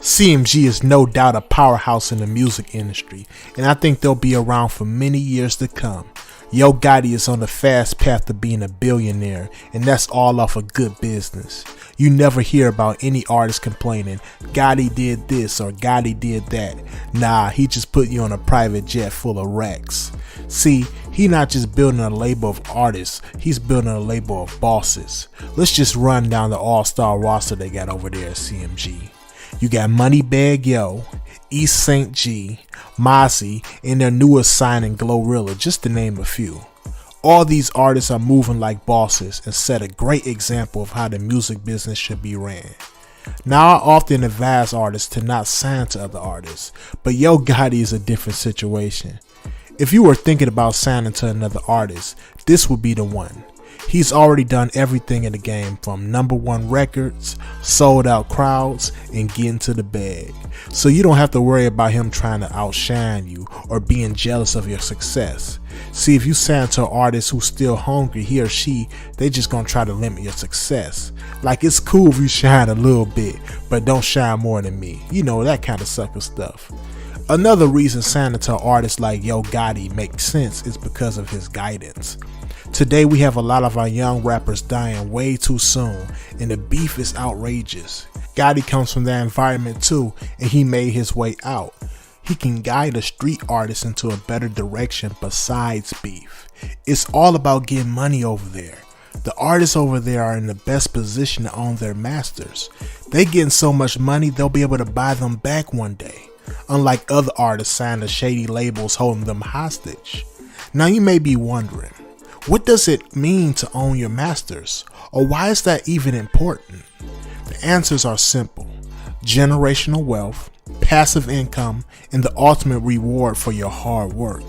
CMG is no doubt a powerhouse in the music industry, and I think they'll be around for many years to come. Yo Gotti is on the fast path to being a billionaire, and that's all off of good business. You never hear about any artist complaining, Gotti did this or Gotti did that. Nah, he just put you on a private jet full of racks. See, he not just building a label of artists, he's building a label of bosses. Let's just run down the all-star roster they got over there at CMG. You got Moneybagg Yo, EST GEE, Mozzy, and their newest signing Glorilla, just to name a few. All these artists are moving like bosses and set a great example of how the music business should be ran. Now, I often advise artists to not sign to other artists, but Yo Gotti is a different situation. If you were thinking about signing to another artist, this would be the one. He's already done everything in the game, from #1 records, sold out crowds, and getting to the bag. So you don't have to worry about him trying to outshine you or being jealous of your success. See, if you sign to an artist who's still hungry, he or she, they just gonna try to limit your success. Like, it's cool if you shine a little bit, but don't shine more than me. You know, that kind of sucker stuff. Another reason signing to an artist like Yo Gotti makes sense is because of his guidance. Today we have a lot of our young rappers dying way too soon, and the beef is outrageous. Gotti comes from that environment too, and he made his way out. He can guide a street artist into a better direction besides beef. It's all about getting money over there. The artists over there are in the best position to own their masters. They getting so much money they'll be able to buy them back one day, unlike other artists signed to shady labels holding them hostage. Now you may be wondering, what does it mean to own your masters? Or why is that even important? The answers are simple: generational wealth, passive income, and the ultimate reward for your hard work.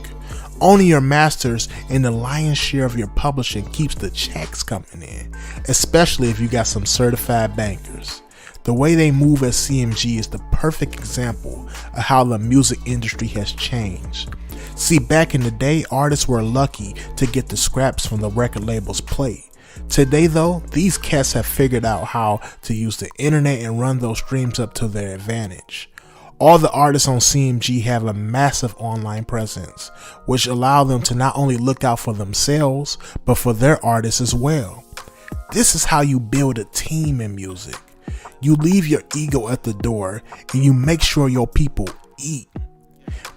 Owning your masters and the lion's share of your publishing keeps the checks coming in, especially if you got some certified bankers. The way they move at CMG is the perfect example of how the music industry has changed. See, back in the day, artists were lucky to get the scraps from the record label's plate. Today though, these cats have figured out how to use the internet and run those streams up to their advantage. All the artists on CMG have a massive online presence, which allow them to not only look out for themselves, but for their artists as well. This is how you build a team in music. You leave your ego at the door and you make sure your people eat.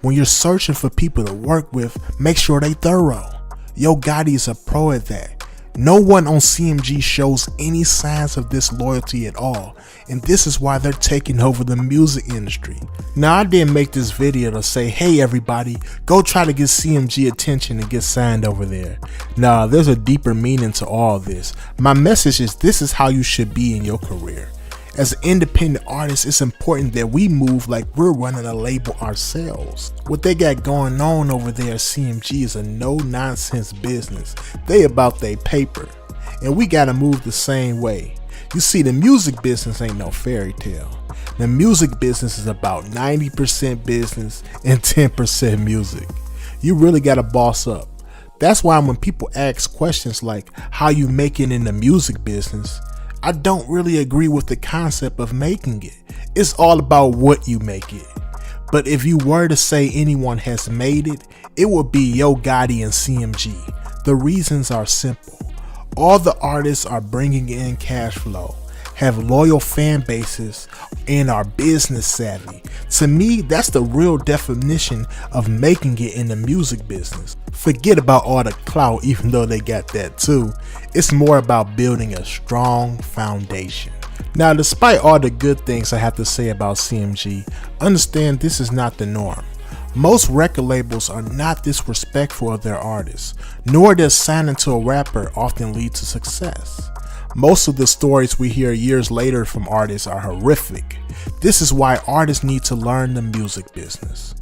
When you're searching for people to work with, make sure they thorough. Yo Gotti is a pro at that. No one on CMG shows any signs of disloyalty at all, and this is why they're taking over the music industry. Now, I didn't make this video to say, hey everybody, go try to get CMG attention and get signed over there. Nah, there's a deeper meaning to all this. My message is, this is how you should be in your career. As an independent artist, it's important that we move like we're running a label ourselves. What they got going on over there at CMG is a no-nonsense business. They about their paper, and we gotta move the same way. You see, the music business ain't no fairy tale. The music business is about 90% business and 10% music. You really gotta boss up. That's why when people ask questions like, how you make it in the music business, I don't really agree with the concept of making it. It's all about what you make it. But if you were to say anyone has made it, it would be Yo Gotti and CMG. The reasons are simple. All the artists are bringing in cash flow, have loyal fan bases, and are business savvy. To me, that's the real definition of making it in the music business. Forget about all the clout, even though they got that too. It's more about building a strong foundation. Now, despite all the good things I have to say about CMG, understand this is not the norm. Most record labels are not disrespectful of their artists, nor does signing to a rapper often lead to success. Most of the stories we hear years later from artists are horrific. This is why artists need to learn the music business.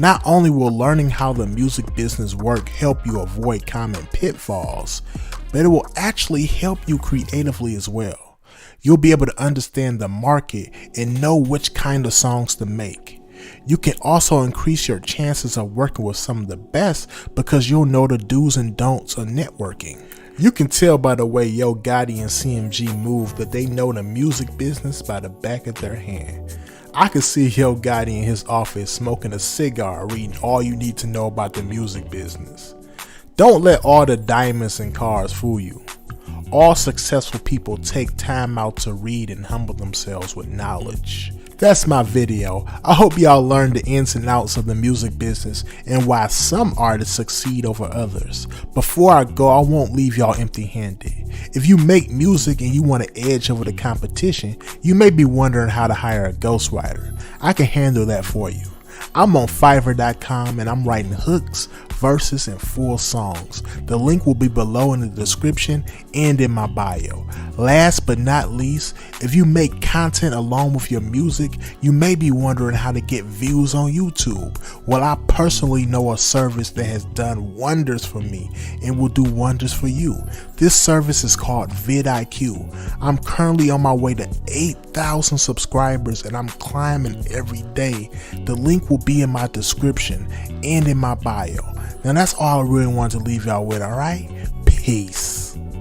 Not only will learning how the music business works help you avoid common pitfalls, but it will actually help you creatively as well. You'll be able to understand the market and know which kind of songs to make. You can also increase your chances of working with some of the best because you'll know the do's and don'ts of networking. You can tell by the way Yo Gotti and CMG move that they know the music business by the back of their hand. I could see Yo Gotti in his office smoking a cigar, reading all you need to know about the music business. Don't let all the diamonds and cars fool you. All successful people take time out to read and humble themselves with knowledge. That's my video. I hope y'all learned the ins and outs of the music business and why some artists succeed over others. Before I go, I won't leave y'all empty-handed. If you make music and you want to edge over the competition, you may be wondering how to hire a ghostwriter. I can handle that for you. I'm on Fiverr.com and I'm writing hooks, verses, and full songs. The link will be below in the description and in my bio. Last but not least, if you make content along with your music, you may be wondering how to get views on YouTube. Well, I personally know a service that has done wonders for me and will do wonders for you. This service is called vidIQ. I'm currently on my way to 8,000 subscribers and I'm climbing every day. The link will be in my description and in my bio. Now that's all I really wanted to leave y'all with, alright? Peace.